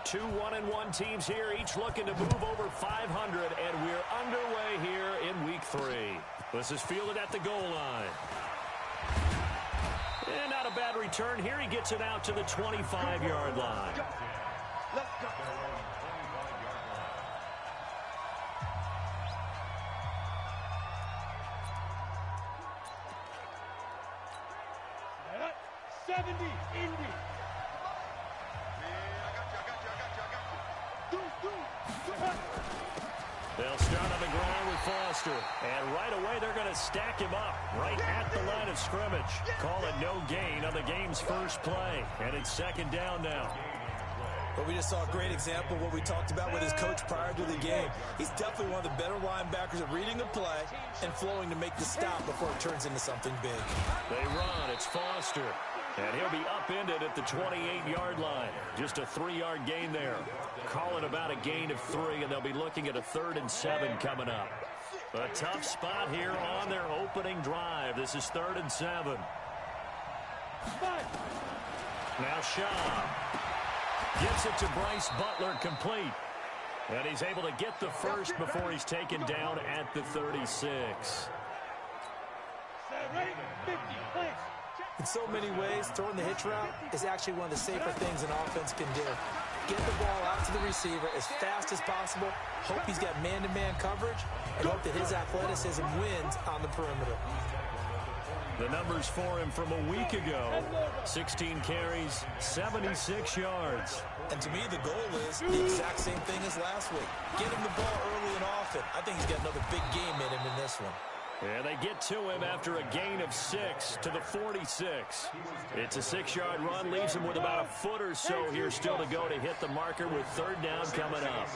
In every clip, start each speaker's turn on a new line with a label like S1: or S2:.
S1: Two 1-1 teams here, each looking to move over 500, and we're underway here in Week 3. This is fielded at the goal line. And not a bad return here. He gets it out to the 25-yard line.
S2: Let's go. 70, Indy.
S1: They'll start on the ground with Foster. And right away, they're going to stack him up right at the line of scrimmage. Call it no gain on the game's first play. And it's second down now.
S3: But we just saw a great example of what we talked about with his coach prior to the game. He's definitely one of the better linebackers at reading the play and flowing to make the stop before it turns into something big.
S1: They run. It's Foster. And he'll be upended at the 28-yard line. Just a 3-yard gain there. Call it about a gain of 3, and they'll be looking at a 3rd and 7 coming up. A tough spot here on their opening drive. This is 3rd and 7. Now Shaw gets it to Bryce Butler complete. And he's able to get the first before he's taken down at the 36.
S3: In so many ways, throwing the hitch route is actually one of the safer things an offense can do. Get the ball out to the receiver as fast as possible, hope he's got man-to-man coverage, and hope that his athleticism wins on the perimeter.
S1: The numbers for him from a week ago: 16 carries, 76 yards.
S3: And to me, the goal is the exact same thing as last week. Get him the ball early and often. I think he's got another big game in him in this one.
S1: And they get to him after a gain of 6 to the 46. It's a 6-yard run, leaves him with about a foot or so here still to go to hit the marker with 3rd down coming up.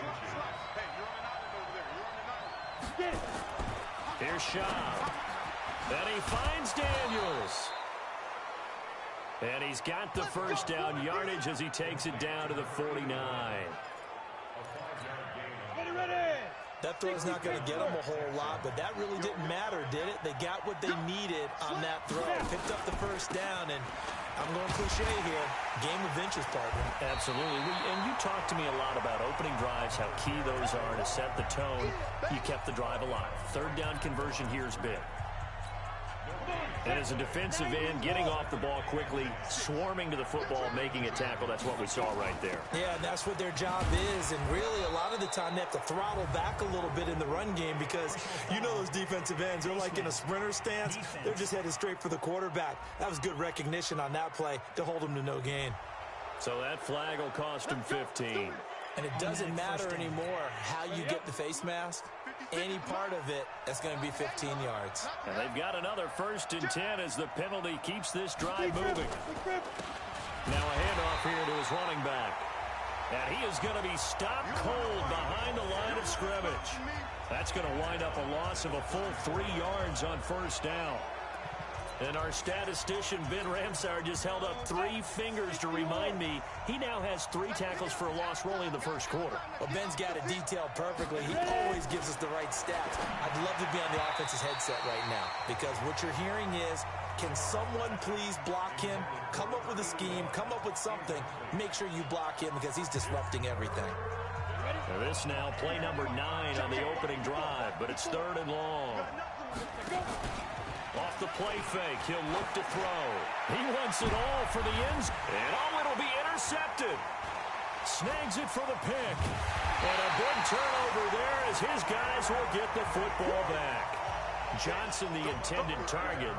S1: Here's Shaw. And he finds Daniels. And he's got the first down yardage as he takes it down to the 49.
S3: That throw's not going to get them a whole lot, but that really didn't matter, did it? They got what they needed on that throw. Picked up the first down, and I'm going cliche here. Game of inches, partner.
S1: Absolutely. And you talked to me a lot about opening drives, how key those are to set the tone. You kept the drive alive. 3rd down conversion here is big. And as a defensive end, getting off the ball quickly, swarming to the football, making a tackle, that's what we saw right there.
S3: Yeah, and that's what their job is. And really, a lot of the time, they have to throttle back a little bit in the run game because you know those defensive ends, they're like in a sprinter stance. They're just headed straight for the quarterback. That was good recognition on that play to hold them to no gain.
S1: So that flag will cost him 15.
S3: And it doesn't matter anymore how you get the face mask. Any part of it, that's going to be 15 yards.
S1: And they've got another 1st and 10 as the penalty keeps this drive moving. Now a handoff here to his running back. And he is going to be stopped cold behind the line of scrimmage. That's going to wind up a loss of a full 3 yards on 1st down. And our statistician, Ben Ramsar, just held up 3 fingers to remind me he now has 3 tackles for a loss only in the 1st quarter.
S3: Well, Ben's got it detailed perfectly. He always gives us the right stats. I'd love to be on the offense's headset right now because what you're hearing is, can someone please block him? Come up with a scheme. Come up with something. Make sure you block him because he's disrupting everything.
S1: This now play number 9 on the opening drive, but it's 3rd and long. Off the play fake, he'll look to throw. He wants it all for the ends, and it'll be intercepted. Snags it for the pick. And a big turnover there as his guys will get the football back. Johnson, the intended target.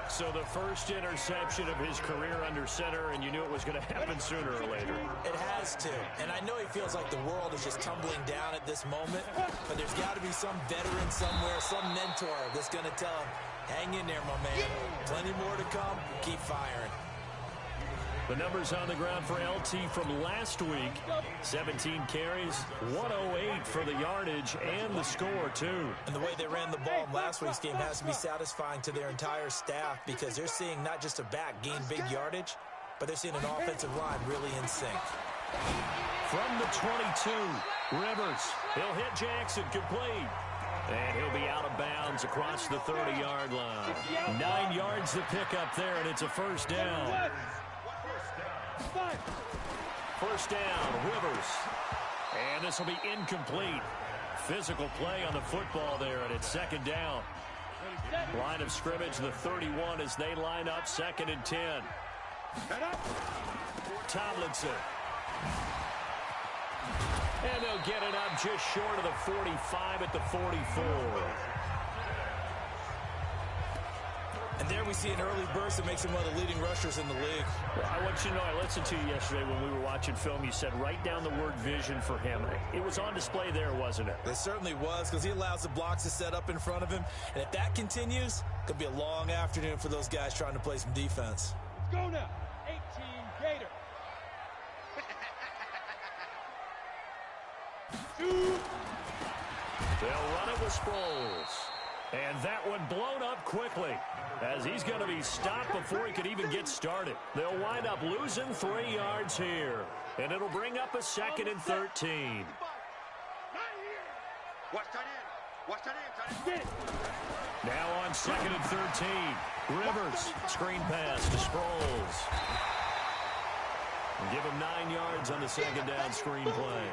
S1: So the first interception of his career under center, and you knew it was going to happen sooner or later.
S3: It has to. And I know he feels like the world is just tumbling down at this moment, but there's got to be some veteran somewhere, some mentor that's going to tell him, hang in there, my man. Plenty more to come. Keep firing.
S1: The numbers on the ground for LT from last week: 17 carries, 108 for the yardage, and the score, too.
S3: And the way they ran the ball in last week's game has to be satisfying to their entire staff because they're seeing not just a back gain big yardage, but they're seeing an offensive line really in sync.
S1: From the 22, Rivers. He'll hit Jackson complete. And he'll be out of bounds across the 30-yard line. 9 yards to pick up there, and it's a 1st down. first down. Rivers. And this will be incomplete. Physical play on the football there, and it's second down. Line of scrimmage, the 31, as they line up, 2nd and 10. Tomlinson. And they'll get it up just short of the 45 at the 44.
S3: And there we see an early burst that makes him one of the leading rushers in the league.
S1: Well, I want you to know, I listened to you yesterday when we were watching film. You said write down the word vision for him. It was on display there, wasn't it?
S3: It certainly was, because he allows the blocks to set up in front of him. And if that continues, it could be a long afternoon for those guys trying to play some defense.
S2: Let's go now. 18 Gator.
S1: They'll run it with Sproles. And that one blown up quickly, as he's going to be stopped before he could even get started. They'll wind up losing 3 yards here, and it'll bring up a 2nd and 13.
S2: Watch that in. Watch that in.
S1: Now on 2nd and 13. Rivers, screen pass to Sproles. And give him 9 yards on the 2nd down screen play.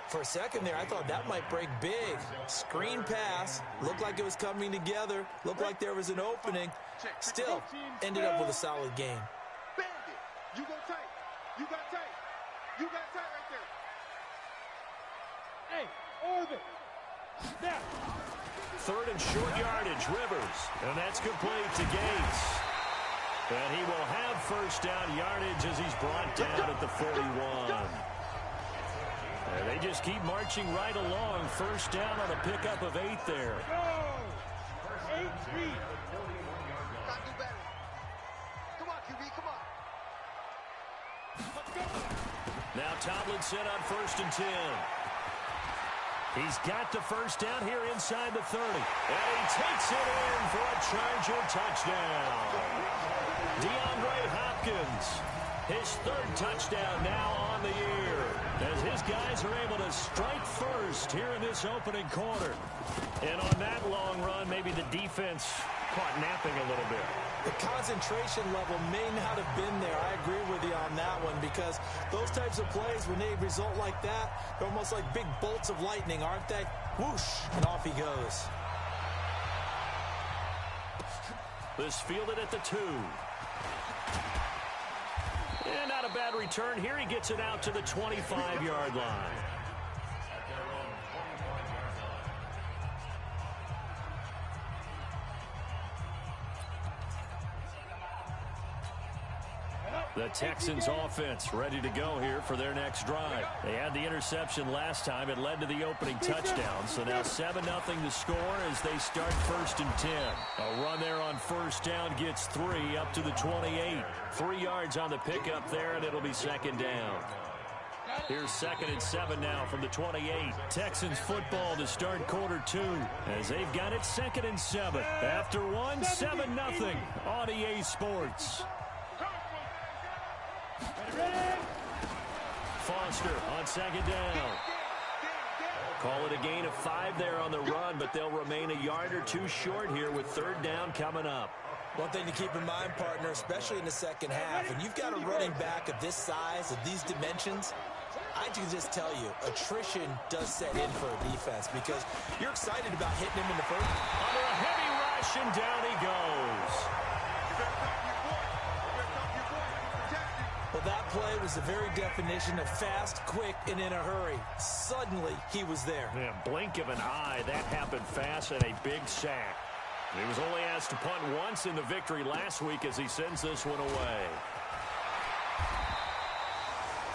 S3: For a second there, I thought that might break big. Screen pass. Looked like it was coming together. Looked like there was an opening. Still, ended up with a solid game.
S2: Bandit. You go tight. You got tight. You got tight right there. Hey, orbit. Snap.
S1: 3rd and short yardage, Rivers. And that's complete to Gates. And he will have first down yardage as he's brought down at the 41. And they just keep marching right along. First down on a pickup of 8 there.
S2: Go. 8-3. Come on, QB, come on. Let's go.
S1: Now Tomlinson on 1st and 10. He's got the first down here inside the 30. And he takes it in for a Charger touchdown. DeAndre Hopkins, his 3rd touchdown now on the year, as his guys are able to strike first here in this opening quarter. And on that long run, maybe the defense caught napping a little bit.
S3: The concentration level may not have been there. I agree with you on that one, because those types of plays, when they result like that, they're almost like big bolts of lightning, aren't they? Whoosh, and off he goes.
S1: This fielded at the 2. And not a bad return here. He gets it out to the 25-yard line. The Texans offense ready to go here for their next drive. They had the interception last time. It led to the opening touchdown. So now 7-0 to score as they start 1st and 10. A run there on first down gets 3 up to the 28. 3 yards on the pickup there, and it'll be 2nd down. Here's 2nd and 7 now from the 28. Texans football to start quarter 2 as they've got it 2nd and 7. After 7-0 on EA Sports. Foster on 2nd down. Call it a gain of 5 there on the run, but they'll remain a yard or 2 short here with 3rd down coming up.
S3: One thing to keep in mind, partner, especially in the second half, and you've got a running back of this size, of these dimensions, I can just tell you, attrition does set in for a defense, because you're excited about hitting him in the first.
S1: Under a heavy rush, and down he goes.
S3: Well, that play was the very definition of fast, quick, and in a hurry. Suddenly, he was there.
S1: Yeah, blink of an eye. That happened fast, and a big sack. He was only asked to punt once in the victory last week as he sends this one away.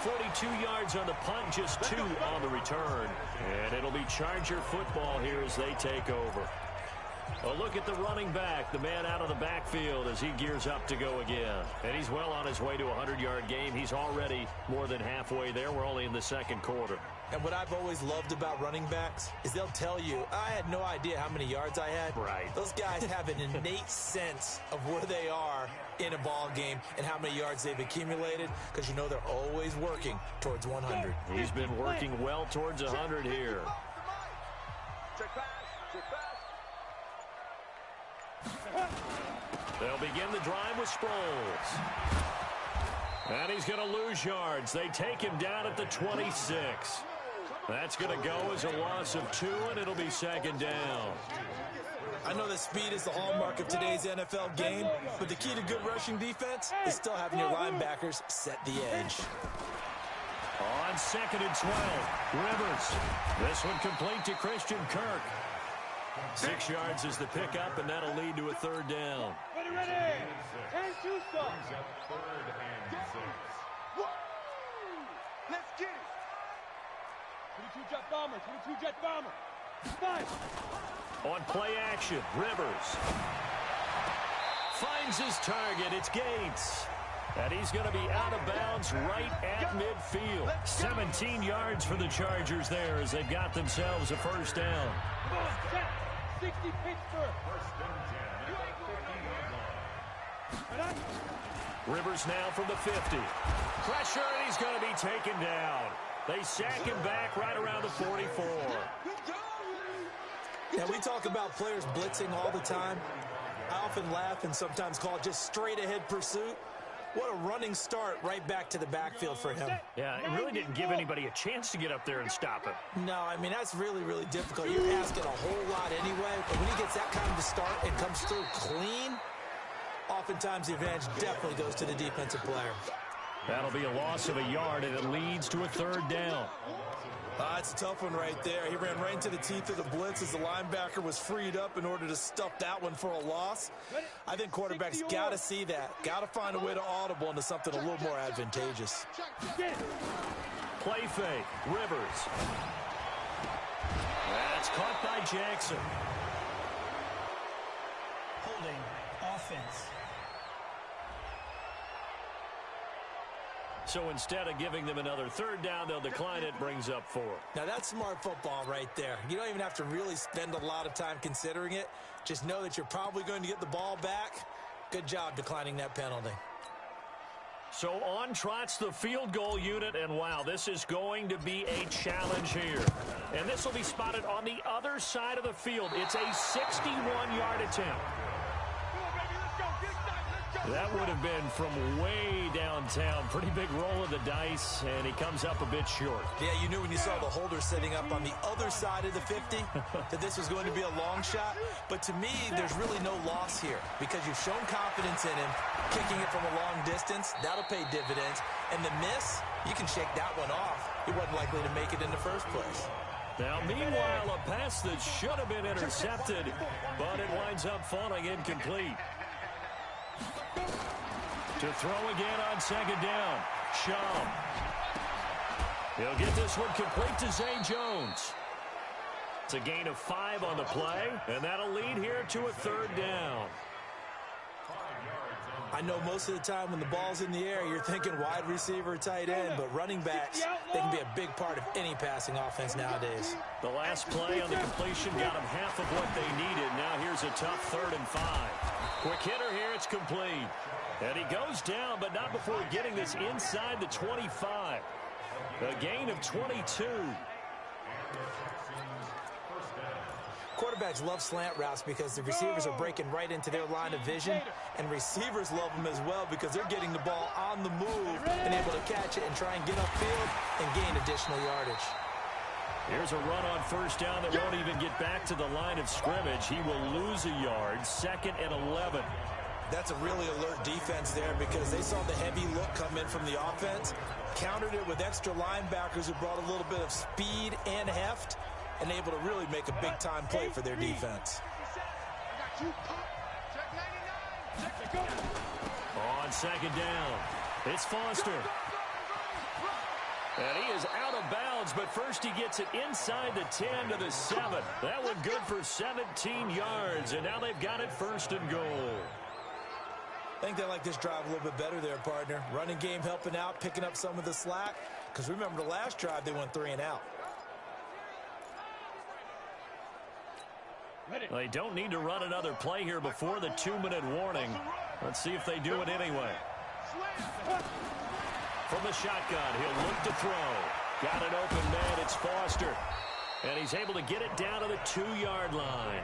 S1: 42 yards on the punt, just 2 on the return. And it'll be Charger football here as they take over. A look at the running back, the man out of the backfield as he gears up to go again. And he's well on his way to a 100-yard game. He's already more than halfway there. We're only in the second quarter.
S3: And what I've always loved about running backs is they'll tell you, I had no idea how many yards I had.
S1: Right.
S3: Those guys have an innate sense of where they are in a ball game and how many yards they've accumulated, because you know they're always working towards 100.
S1: He's been working well towards 100 here. They'll begin the drive with Sproles. And he's going to lose yards. They take him down at the 26. That's going to go as a loss of 2, and it'll be second down.
S3: I know that speed is the hallmark of today's NFL game, but the key to good rushing defense is still having your linebackers set the edge.
S1: On 2nd and 12, Rivers. This one complete to Christian Kirk. 6 yards is the pickup, and that'll lead to a third down.
S2: Ready. And shoot stuff.
S4: Third and 6.
S2: Let's get it. 22 jet bomber. 22 jet bomber. Fine.
S1: On play action, Rivers finds his target. It's Gates. And he's going to be out of bounds right at midfield. 17 yards for the Chargers there as they've got themselves a first down.
S2: 60 Pittsburgh.
S1: Rivers now from the 50. Pressure, and he's going to be taken down. They sack him back right around the 44.
S3: Now, we talk about players blitzing all the time. I often laugh and sometimes call it just straight-ahead pursuit. What a running start right back to the backfield for him.
S1: Yeah, it really didn't give anybody a chance to get up there and stop him.
S3: No, I mean, that's really, really difficult. You're asking a whole lot anyway, but when he gets that kind of a start and comes through clean, oftentimes the advantage definitely goes to the defensive player.
S1: That'll be a loss of a yard, and it leads to a third down.
S3: It's a tough one right there. He ran right into the teeth of the blitz as the linebacker was freed up in order to stuff that one for a loss. I think quarterbacks got to see that. Got to find a way to audible into something a little more advantageous.
S1: Play fake. Rivers. That's caught by Jackson.
S5: Holding offense.
S1: So instead of giving them another third down, they'll decline it, brings up 4.
S3: Now, that's smart football right there. You don't even have to really spend a lot of time considering it. Just know that you're probably going to get the ball back. Good job declining that penalty.
S1: So on trots the field goal unit, and wow, this is going to be a challenge here. And this will be spotted on the other side of the field. It's a 61-yard attempt. That would have been from way downtown. Pretty big roll of the dice, and he comes up a bit short.
S3: Yeah, you knew when you saw the holder setting up on the other side of the 50 that this was going to be a long shot. But to me, there's really no loss here because you've shown confidence in him. Kicking it from a long distance, that'll pay dividends. And the miss, you can shake that one off. He wasn't likely to make it in the first place.
S1: Now, meanwhile, a pass that should have been intercepted, but it winds up falling incomplete. To throw again on second down. Shum. He'll get this one complete to Zay Jones. It's a gain of 5 on the play, and that'll lead here to a third down.
S3: I know most of the time when the ball's in the air, you're thinking wide receiver, tight end, but running backs, they can be a big part of any passing offense nowadays.
S1: The last play on the completion got them half of what they needed. Now here's a tough 3rd and 5. Quick hitter here, it's complete. And he goes down, but not before getting this inside the 25. A gain of 22.
S3: Quarterbacks love slant routes because the receivers are breaking right into their line of vision, and receivers love them as well because they're getting the ball on the move and able to catch it and try and get upfield and gain additional yardage.
S1: Here's a run on first down that won't even get back to the line of scrimmage. He will lose a yard, 2nd and 11.
S3: That's a really alert defense there because they saw the heavy look come in from the offense, countered it with extra linebackers who brought a little bit of speed and heft, and able to really make a big-time play for their defense.
S1: On second down, it's Foster. And he is out of bounds, but first he gets it inside the 10 to the 7. That one good for 17 yards, and now they've got it 1st and goal.
S3: I think they like this drive a little bit better there, partner. Running game helping out, picking up some of the slack. Because remember the last drive, they went 3 and out.
S1: They don't need to run another play here before the 2-minute warning. Let's see if they do it anyway. From the shotgun, he'll look to throw. Got an open man, it's Foster. And he's able to get it down to the 2-yard line.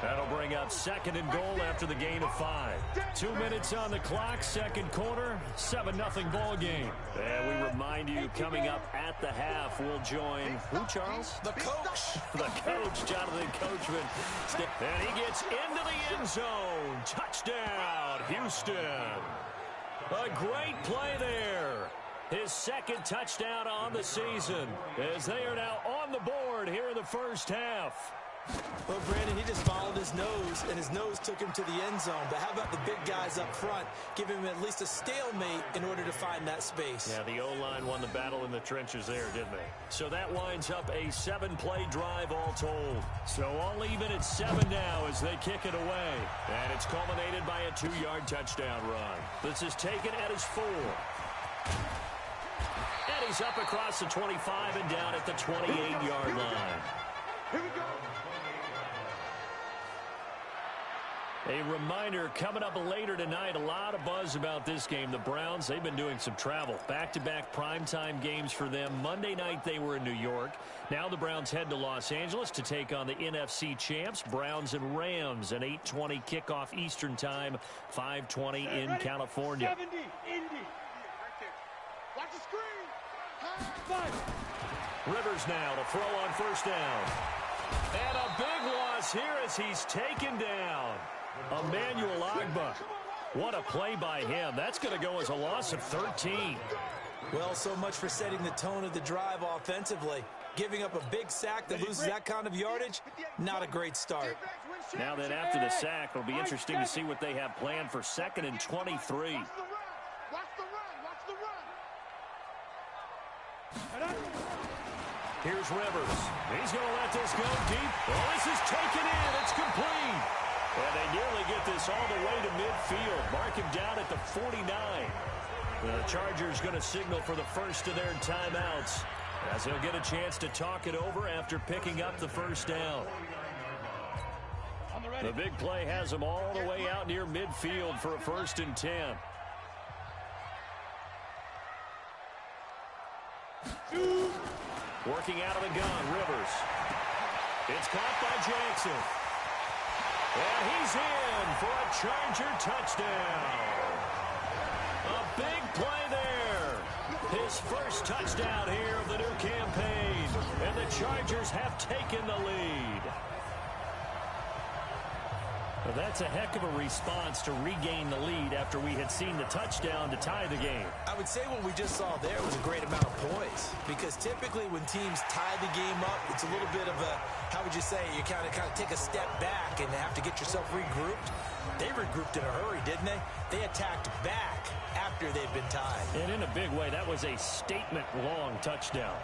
S1: That'll bring up 2nd and goal after the gain of 5. 2 minutes on the clock, second quarter, 7-0 ball game. And we remind you, coming up at the half, we'll join who, Charles?
S3: The coach.
S1: The coach, Jonathan Coachman. And he gets into the end zone. Touchdown, Houston. A great play there. His 2nd touchdown on the season as they are now on the board here in the first half.
S3: Well, Brandon, he just followed his nose, and his nose took him to the end zone. But how about the big guys up front? Give him at least a stalemate in order to find that space.
S1: Yeah, the O-line won the battle in the trenches there, didn't they? So that winds up a 7-play drive all told. So all even at 7 now as they kick it away. And it's culminated by a 2-yard touchdown run. This is taken at his 4. And he's up across the 25 and down at the 28-yard line.
S2: Here we go.
S1: A reminder, coming up later tonight, a lot of buzz about this game. The Browns, they've been doing some travel. Back-to-back primetime games for them. Monday night they were in New York. Now the Browns head to Los Angeles to take on the NFC champs, Browns and Rams. An 8:20 kickoff Eastern time, 5:20 in California.
S2: 70, Indy. Watch the screen. 5.
S1: Rivers now to throw on first down. And a big loss here as he's taken down. Emmanuel Ogbah. What a play by him. That's going to go as a loss of 13.
S3: Well, so much for setting the tone of the drive offensively. Giving up a big sack that loses that kind of yardage, not a great start.
S1: Now then, after the sack, it'll be interesting to see what they have planned for 2nd and 23.
S2: Watch the run.
S1: Here's Rivers. He's going to let this go deep. Oh, this is taken in. It's complete. And they nearly get this all the way to midfield. Mark him down at the 49. The Chargers going to signal for the first of their timeouts as he'll get a chance to talk it over after picking up the first down. The big play has him all the way out near midfield for a 1st and 10. Working out of the gun, Rivers. It's caught by Jackson. And he's in for a Charger touchdown. A big play there. His first touchdown here of the new campaign. And the Chargers have taken the lead. Well, that's a heck of a response to regain the lead after we had seen the touchdown to tie the game.
S3: I would say what we just saw there was a great amount of poise, because typically when teams tie the game up, it's a little bit of a, how would you say, you kind of take a step back and have to get yourself regrouped. They regrouped in a hurry, didn't they? They attacked back after they'd been tied.
S1: And in a big way, that was a statement-long touchdown.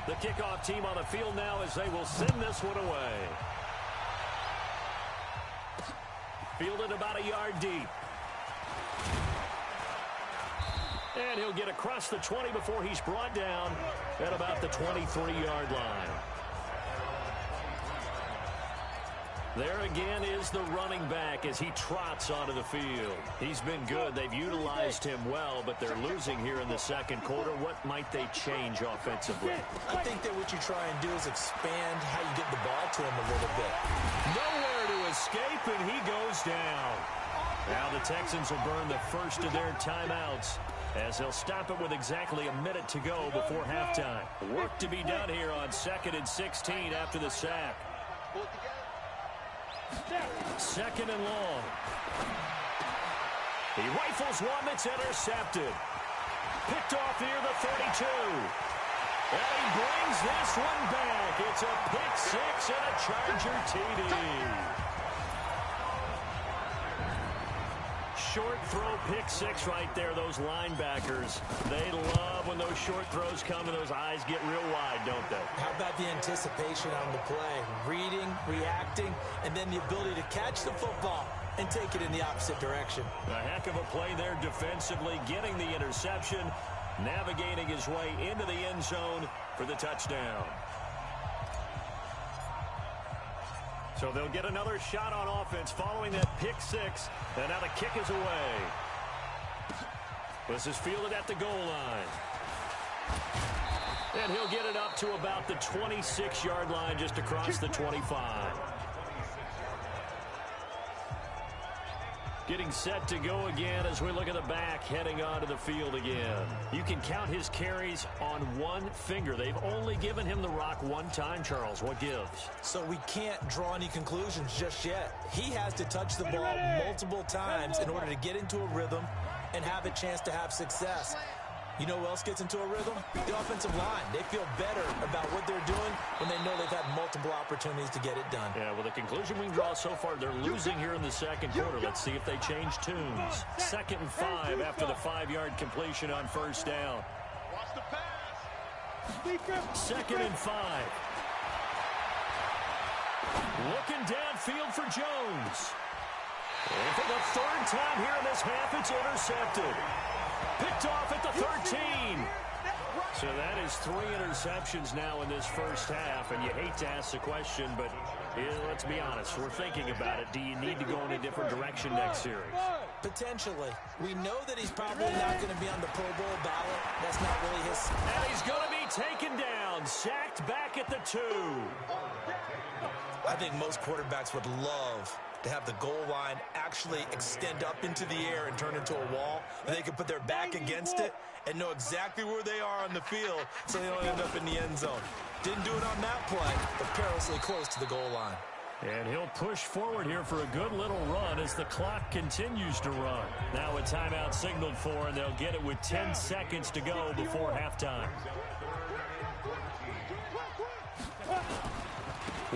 S1: The kickoff team on the field now as they will send this one away. Fielded about a yard deep. And he'll get across the 20 before he's brought down at about the 23-yard line. There again is the running back as he trots onto the field. He's been good. They've utilized him well, but they're losing here in the second quarter. What might they change offensively?
S3: I think that what you try and do is expand how you get the ball to him a little bit.
S1: Nowhere to escape, and he goes down. Now the Texans will burn the first of their timeouts as they'll stop it with exactly a minute to go before halftime. Work to be done here on 2nd and 16 after the sack. 2nd and long. He rifles one that's intercepted. Picked off near the 32. And he brings this one back. It's a pick six and a Charger TD. Short throw pick six right there. Those linebackers, they love when those short throws come and those eyes get real wide, don't they?
S3: How about the anticipation on the play? Reading, reacting, and then the ability to catch the football and take it in the opposite direction.
S1: A heck of a play there defensively, getting the interception, navigating his way into the end zone for the touchdown. So they'll get another shot on offense following that pick six. And now the kick is away. This is fielded at the goal line. And he'll get it up to about the 26-yard line, just across the 25. Getting set to go again as we look at the back heading onto the field again. You can count his carries on one finger. They've only given him the rock one time, Charles. What gives?
S3: So we can't draw any conclusions just yet. He has to touch the ball multiple times in order to get into a rhythm and have a chance to have success. You know who else gets into a rhythm? The offensive line. They feel better about what they're doing when they know they've had multiple opportunities to get it done.
S1: Yeah, well, the conclusion we can draw so far, they're losing here in the second quarter. Let's see if they change tunes. 2nd and 5 after the 5-yard completion on first down.
S2: Watch the pass.
S1: 2nd and 5. Looking downfield for Jones. And for the 3rd time here in this half, it's intercepted. Picked off at the 13. So that is 3 interceptions now in this first half, and you hate to ask the question, but let's be honest, we're thinking about it. Do you need to go in a different direction next series?
S3: Potentially. We know that he's probably not going to be on the Pro Bowl ballot. That's not really his...
S1: And he's going to be taken down, sacked back at the 2.
S3: I think most quarterbacks would love to have the goal line actually extend up into the air and turn into a wall, and they can put their back against it and know exactly where they are on the field so they don't end up in the end zone. Didn't do it on that play, but perilously close to the goal line.
S1: And he'll push forward here for a good little run as the clock continues to run. Now a timeout signaled for, and they'll get it with 10 seconds to go before halftime.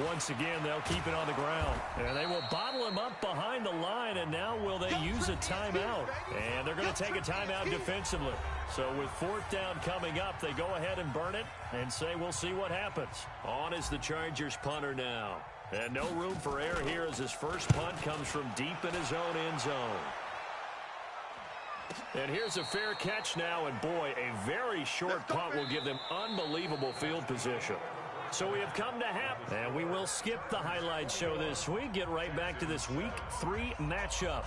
S1: Once again, they'll keep it on the ground. And they will bottle him up behind the line, and now will they use a timeout? And they're going to take a timeout defensively. So with 4th down coming up, they go ahead and burn it and say we'll see what happens. On is the Chargers punter now. And no room for error here as his first punt comes from deep in his own end zone. And here's a fair catch now, and boy, a very short punt will give them unbelievable field position. So we have come to half, and we will skip the highlight show this week. Get right back to this Week 3 matchup.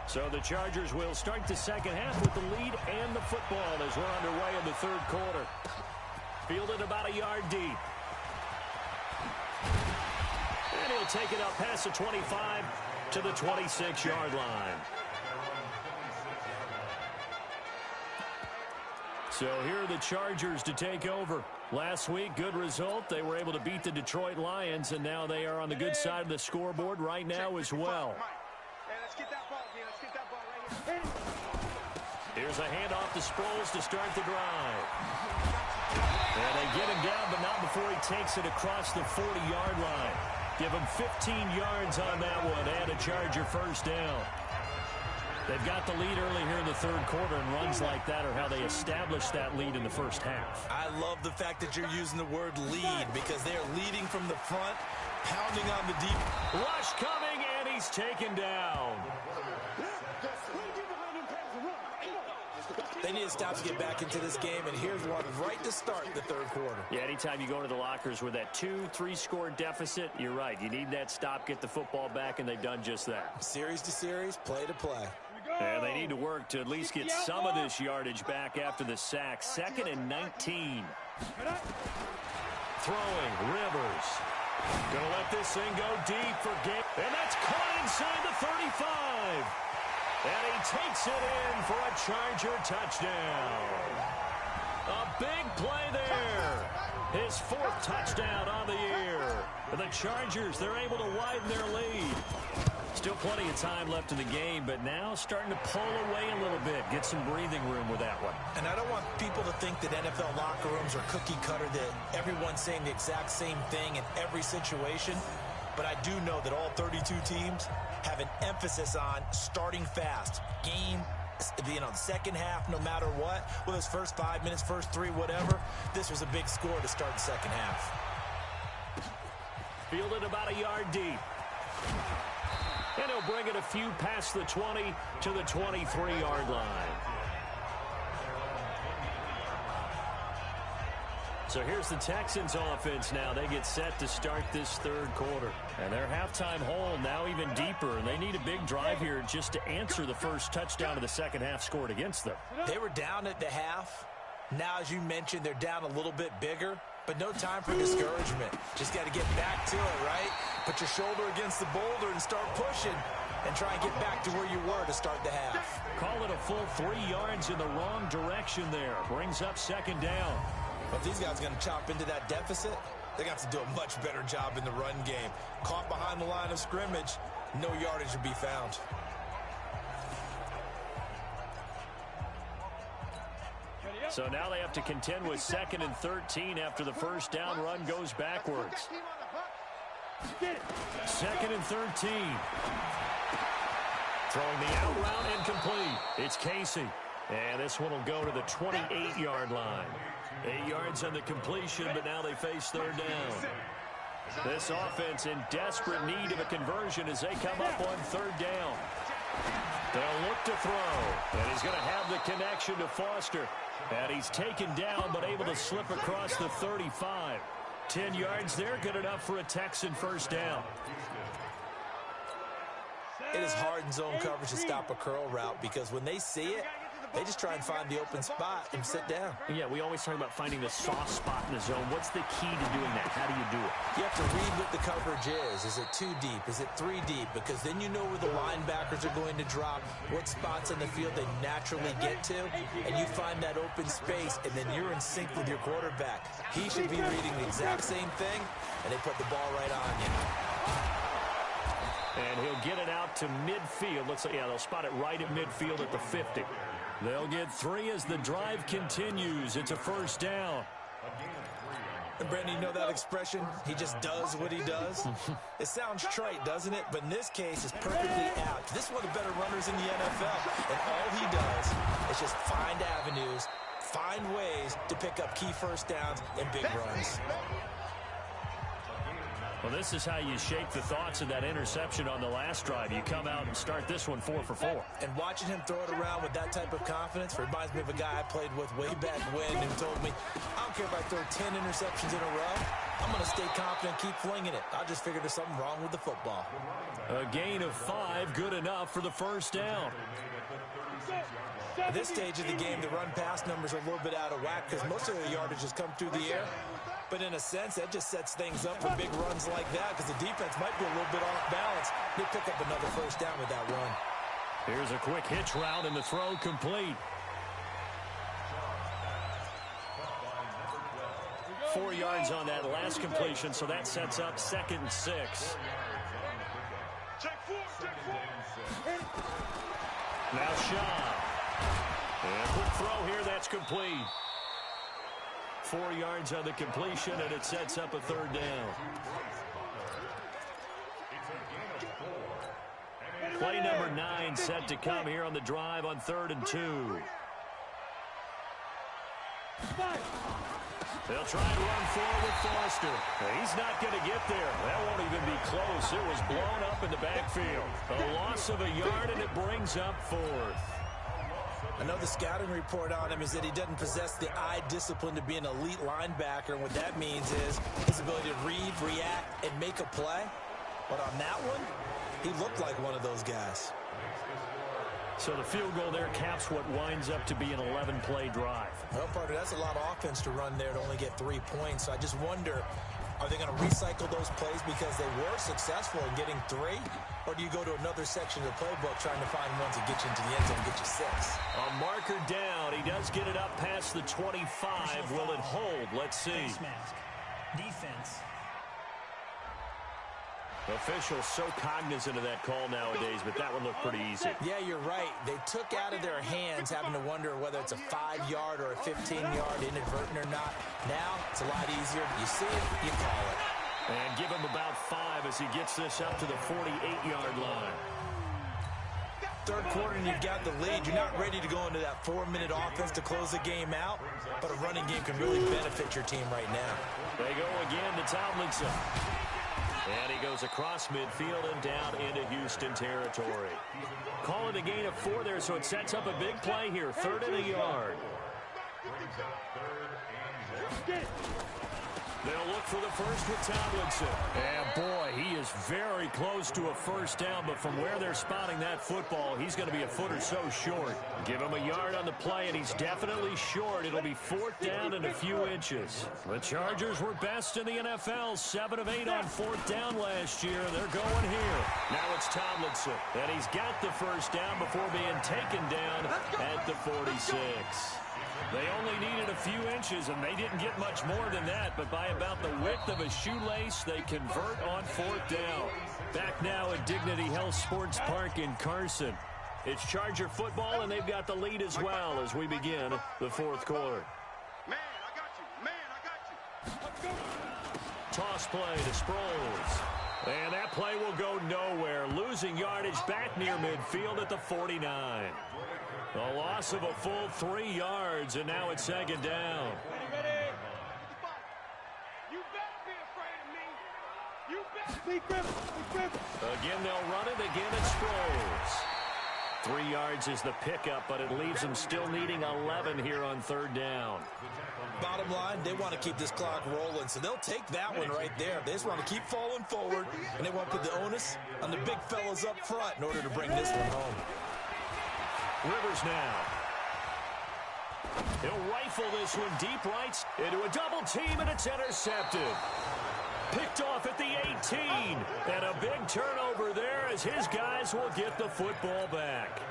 S1: So the Chargers will start the second half with the lead and the football as we're underway in the 3rd quarter. Fielded about a yard deep. And he'll take it up past the 25 to the 26-yard line. So here are the Chargers to take over. Last week, good result. They were able to beat the Detroit Lions, and now they are on the good side of the scoreboard right now as well. Here's a handoff to Sproles to start the drive. And they get him down, but not before he takes it across the 40-yard line. Give him 15 yards on that one and a Charger first down. They've got the lead early here in the 3rd quarter, and runs like that are how they establish that lead in the first half.
S3: I love the fact that you're using the word lead because they're leading from the front, pounding on the deep.
S1: Rush coming, and he's taken down.
S3: They need to stop to get back into this game, and here's one right to start the 3rd quarter.
S1: Yeah, anytime you go into the lockers with that 2-3 score deficit, you're right. You need that stop, get the football back, and they've done just that.
S3: Series to series, play to play.
S1: And they need to work to at least get some of this yardage back after the sack. 2nd and 19. Throwing, Rivers. Gonna let this thing go deep for Gabe. And that's caught inside the 35. And he takes it in for a Charger touchdown. A big play there. His 4th touchdown on the year. And the Chargers, they're able to widen their lead. Still plenty of time left in the game, but now starting to pull away a little bit. Get some breathing room with that one.
S3: And I don't want people to think that NFL locker rooms are cookie cutter, that everyone's saying the exact same thing in every situation. But I do know that all 32 teams have an emphasis on starting fast. Game, the second half, no matter what. Whether it's first 5 minutes, first 3, whatever. This was a big score to start the second half.
S1: Fielded about a yard deep. And he'll bring it a few past the 20 to the 23-yard line. So here's the Texans offense now. They get set to start this third quarter. And their halftime hole now even deeper. And they need a big drive here just to answer the first touchdown of the second half scored against them.
S3: They were down at the half. Now, as you mentioned, they're down a little bit bigger. But no time for discouragement. Just got to get back to it, right? Put your shoulder against the boulder and start pushing. And try and get back to where you were to start the half.
S1: Call it a full 3 yards in the wrong direction there. Brings up second down.
S3: But if these guys are going to chop into that deficit, they got to do a much better job in the run game. Caught behind the line of scrimmage, no yardage would be found.
S1: So now they have to contend with 2nd and 13 after the first down run goes backwards. 2nd and 13. Throwing the out route incomplete. It's Casey. And this one will go to the 28-yard line. 8 yards on the completion, but now they face third down. This offense in desperate need of a conversion as they come up on third down. They'll look to throw, and he's going to have the connection to Foster. And he's taken down, but able to slip across the 35. 10 yards there, good enough for a Texan first down.
S3: It is hard in zone coverage to stop a curl route because when they see it, they just try and find the open spot and sit down.
S1: Yeah, we always talk about finding the soft spot in the zone. What's the key to doing that? How do you do it?
S3: You have to read what the coverage is. Is it 2 deep? Is it 3 deep? Because then you know where the linebackers are going to drop, what spots on the field they naturally get to, and you find that open space, and then you're in sync with your quarterback. He should be reading the exact same thing, and they put the ball right on you.
S1: And he'll get it out to midfield. They'll spot it right at midfield at the 50. They'll get 3 as the drive continues. It's a first down.
S3: And Brandon, you know that expression? He just does what he does? It sounds trite, doesn't it? But in this case, it's perfectly apt. This is one of the better runners in the NFL. And all he does is just find avenues, find ways to pick up key first downs and big runs.
S1: Well, this is how you shape the thoughts of that interception on the last drive. You come out and start this one 4 for 4.
S3: And watching him throw it around with that type of confidence reminds me of a guy I played with way back when who told me, I don't care if I throw 10 interceptions in a row. I'm going to stay confident, keep flinging it. I just figured there's something wrong with the football.
S1: A gain of 5, good enough for the first down.
S3: At this stage of the game, the run-pass numbers are a little bit out of whack because most of the yardage has come through the air. But in a sense, that just sets things up for big runs like that because the defense might be a little bit off balance. They pick up another first down with that run.
S1: Here's a quick hitch route and the throw complete. 4 yards on that last completion, so that sets up 2nd and 6. Now Shaw. And quick throw here, that's complete. 4 yards on the completion, and it sets up a third down. Play number 9 set to come here on the drive on 3rd and 2. They'll try and run forward with Foster. He's not going to get there. That won't even be close. It was blown up in the backfield. A loss of a yard, and it brings up 4th.
S3: I know the scouting report on him is that he doesn't possess the eye discipline to be an elite linebacker. And what that means is his ability to read, react, and make a play. But on that one, he looked like one of those guys.
S1: So the field goal there caps what winds up to be an 11-play drive.
S3: Well, partner, that's a lot of offense to run there to only get 3 points. So I just wonder, are they going to recycle those plays because they were successful in getting 3? Or do you go to another section of the playbook trying to find ones that get you into the end zone and get you 6?
S1: A marker down. He does get it up past the 25. Will it hold? Let's see.
S5: Face mask. Defense.
S1: Officials so cognizant of that call nowadays, but that one looked pretty easy.
S3: Yeah, you're right. They took out of their hands having to wonder whether it's a 5-yard or a 15-yard inadvertent or not. Now, it's a lot easier. You see it, you call it.
S1: And give him about 5 as he gets this up to the 48-yard line.
S3: Third quarter and you've got the lead. You're not ready to go into that 4-minute offense to close the game out, but a running game can really benefit your team right now.
S1: They go again to Tomlinson. And he goes across midfield and down into Houston territory. Call it a gain of 4 there, so it sets up a big play here. 3rd and a yard.
S4: Brings up 3rd and 1.
S1: They'll look for the first with Tomlinson. And boy, he is very close to a first down, but from where they're spotting that football, he's going to be a foot or so short. Give him a yard on the play, and he's definitely short. It'll be 4th down and a few inches. The Chargers were best in the NFL, 7 of 8 on 4th down last year. They're going here. Now it's Tomlinson, and he's got the first down before being taken down at the 46. They only needed a few inches, and they didn't get much more than that, but by about the width of a shoelace, they convert on 4th down. Back now at Dignity Health Sports Park in Carson. It's Charger football, and they've got the lead as well as we begin the 4th quarter.
S2: Man, I got you. Man, I got you. Let's go.
S1: Toss play to Sproles. And that play will go nowhere. Losing yardage back near midfield at the 49. A loss of a full 3 yards, and now it's 2nd down.
S2: Ready? You better be afraid of me. You better. Big grip.
S1: Again, they'll run it. Again, it's Sproles. 3 yards is the pickup, but it leaves them still needing 11 here on 3rd down.
S3: Bottom line, they want to keep this clock rolling, so they'll take that one right there. They just want to keep falling forward, and they want to put the onus on the big fellas up front in order to bring this one home.
S1: Rivers now. He'll rifle this one deep right into a double team, and it's intercepted. Picked off at the 18. And a big turnover there as his guys will get the football back.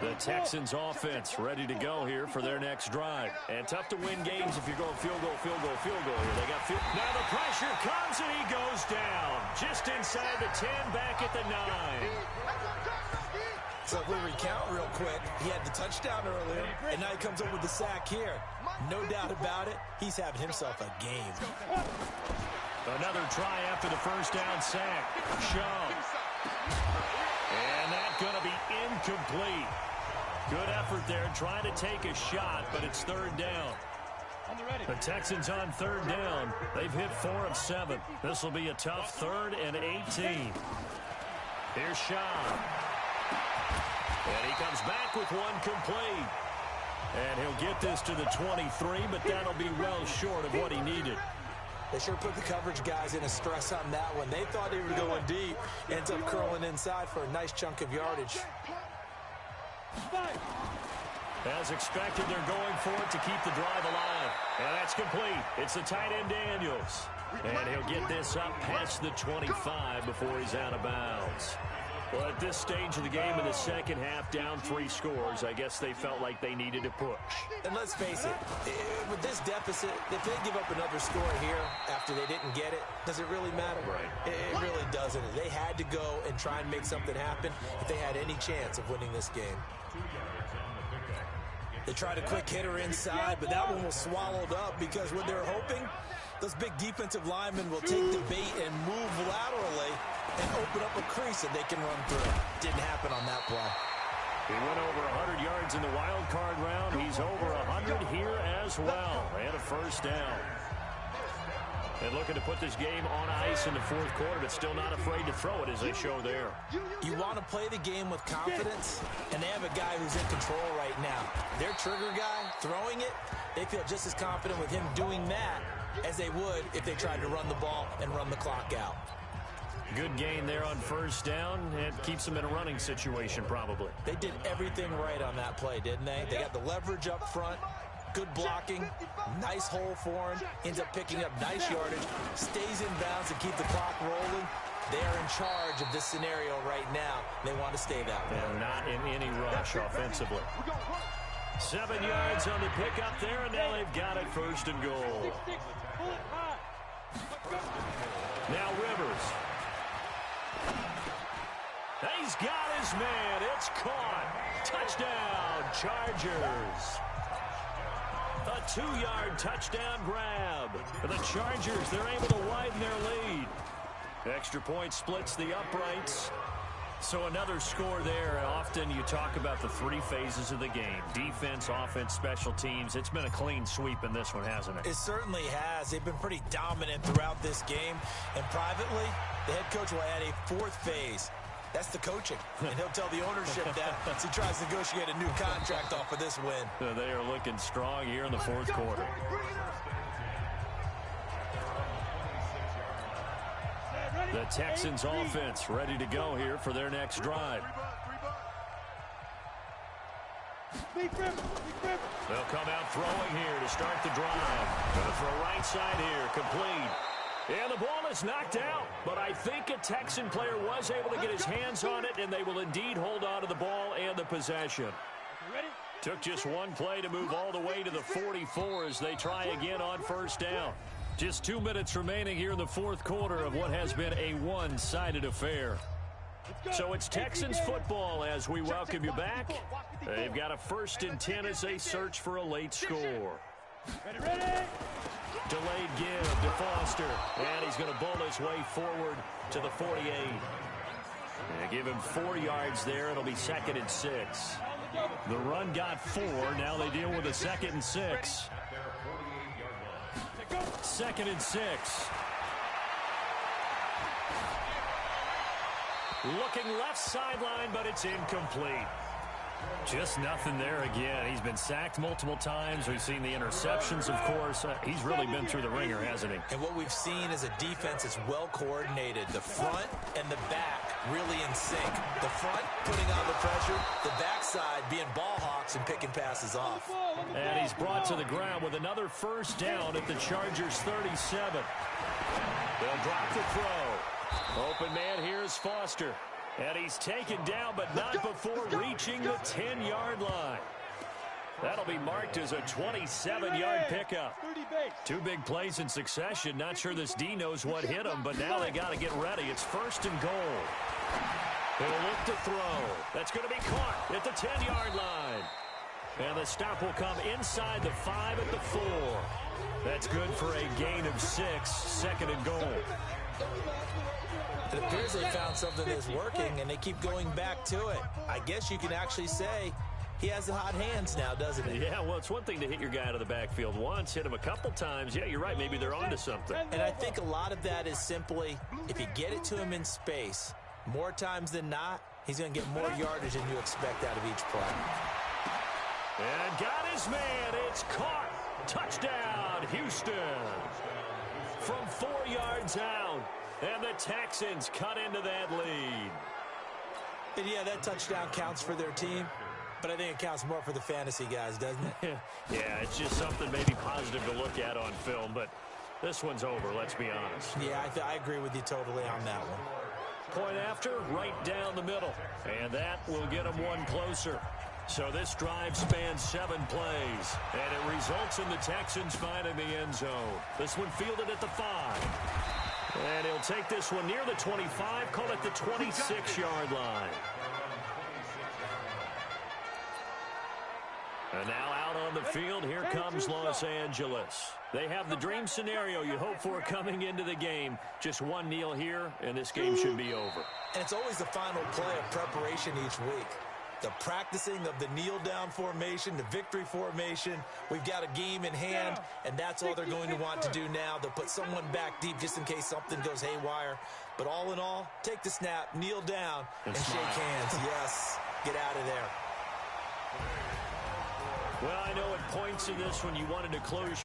S1: The Texans offense ready to go here for their next drive. And tough to win games if you're going field goal here. They got field. Now the pressure comes and he goes down. Just inside the 10, back at the 9.
S3: So if we recount real quick, he had the touchdown earlier, and now he comes up with the sack here. No doubt about it, he's having himself a game.
S1: Another try after the first down sack. Shaw. And that's going to be incomplete. Good effort there, trying to take a shot, but it's 3rd down. The Texans on 3rd down. They've hit 4 of 7. This will be a tough 3rd and 18. Here's Shaw. And he comes back with one complete. And he'll get this to the 23, but that'll be well short of what he needed.
S3: They sure put the coverage guys in a stress on that one. They thought they were going deep. Ends up curling inside for a nice chunk of yardage.
S1: As expected, they're going for it to keep the drive alive. And that's complete. It's the tight end Daniels. And he'll get this up past the 25 before he's out of bounds. Well, at this stage of the game in the second half, down 3 scores, I guess they felt like they needed to push.
S3: And let's face it, with this deficit, if they give up another score here after they didn't get it, does it really matter?
S1: Right.
S3: It really doesn't. They had to go and try and make something happen if they had any chance of winning this game. They tried a quick hitter inside, but that one was swallowed up because what they're hoping, those big defensive linemen will take the bait and move laterally and open up a crease that they can run through. Didn't happen on that play.
S1: He went over 100 yards in the wild card round. He's over 100 here as well. And a first down. And looking to put this game on ice in the 4th quarter, but still not afraid to throw it as they show there.
S3: You want to play the game with confidence, and they have a guy who's in control right now. Their trigger guy throwing it, they feel just as confident with him doing that as they would if they tried to run the ball and run the clock out.
S1: Good gain there on first down. It keeps them in a running situation probably.
S3: They did everything right on that play, didn't they? They got the leverage up front, good blocking, nice hole for him, ends up picking up nice yardage, stays in bounds and keep the clock rolling. They're in charge of this scenario right now. They want to stay that way.
S1: And not in any rush offensively. 7 yards on the pickup there, and now they've got it 1st and goal. Now Rivers. He's got his man. It's caught. Touchdown, Chargers. A 2-yard touchdown grab. For the Chargers, they're able to widen their lead. Extra point splits the uprights. So another score there. Often you talk about the 3 phases of the game. Defense, offense, special teams. It's been a clean sweep in this one, hasn't it?
S3: It certainly has. They've been pretty dominant throughout this game. And privately, the head coach will add a 4th phase. That's the coaching. And he'll tell the ownership that as he tries to negotiate a new contract off of this win.
S1: They are looking strong here in the fourth quarter. The Texans offense ready to go here for their next drive. They'll come out throwing here to start the drive. Going to throw right side here, complete. And the ball is knocked out, but I think a Texan player was able to get his hands on it, and they will indeed hold on to the ball and the possession. Took just one play to move all the way to the 44 as they try again on first down. Just 2 minutes remaining here in the fourth quarter of what has been a one-sided affair. So it's Texans football as we welcome you back. They've got a 1st and 10 as they search for a late score. Delayed give to Foster, and he's going to bowl his way forward to the 48. And give him 4 yards there. It'll be 2nd and 6. The run got 4. Now they deal with a 2nd and 6. 2nd and 6. Looking left sideline, but it's incomplete. Just nothing there again. He's been sacked multiple times. We've seen the interceptions, of course. He's really been through the ringer, hasn't he?
S3: And what we've seen is a defense that's well coordinated. The front and the back really in sync. The front putting on the pressure. The backside being ball hawks and picking passes off.
S1: And he's brought to the ground with another 1st down at the Chargers' 37. They'll drop the throw. Open man here is Foster. And he's taken down, but not before reaching the 10-yard line. That'll be marked as a 27-yard pickup. 2 big plays in succession. Not sure this D knows what hit him, but now they got to get ready. It's 1st and goal. He'll look to throw. That's going to be caught at the 10-yard line. And the stop will come inside the 5 at the 4. That's good for a gain of 6, 2nd and goal.
S3: It appears they found something that's working, and they keep going back to it. I guess you can actually say he has the hot hands now, doesn't he?
S1: Yeah, well, it's one thing to hit your guy out of the backfield once, hit him a couple times. Yeah, you're right. Maybe they're onto something.
S3: And I think a lot of that is simply if you get it to him in space, more times than not, he's going to get more yardage than you expect out of each play.
S1: And got his man. It's caught. Touchdown, Houston. From 4 yards out. And the Texans cut into that lead.
S3: And yeah, that touchdown counts for their team, but I think it counts more for the fantasy guys, doesn't it?
S1: Yeah, it's just something maybe positive to look at on film, but this one's over, let's be honest.
S3: Yeah, I agree with you totally on that one.
S1: Point after, right down the middle. And that will get them one closer. So this drive spans 7 plays, and it results in the Texans finding the end zone. This one fielded at the 5. And he'll take this one near the 25, call it the 26-yard line. And now out on the field, here comes Los Angeles. They have the dream scenario you hope for coming into the game. Just one kneel here, and this game should be over.
S3: And it's always the final play of preparation each week. The practicing of the kneel-down formation, the victory formation. We've got a game in hand, and that's all they're going to want to do now. They'll put someone back deep just in case something goes haywire. But all in all, take the snap, kneel down, and shake hands. Yes, get out of there.
S1: Well, I know at points in this when you wanted to close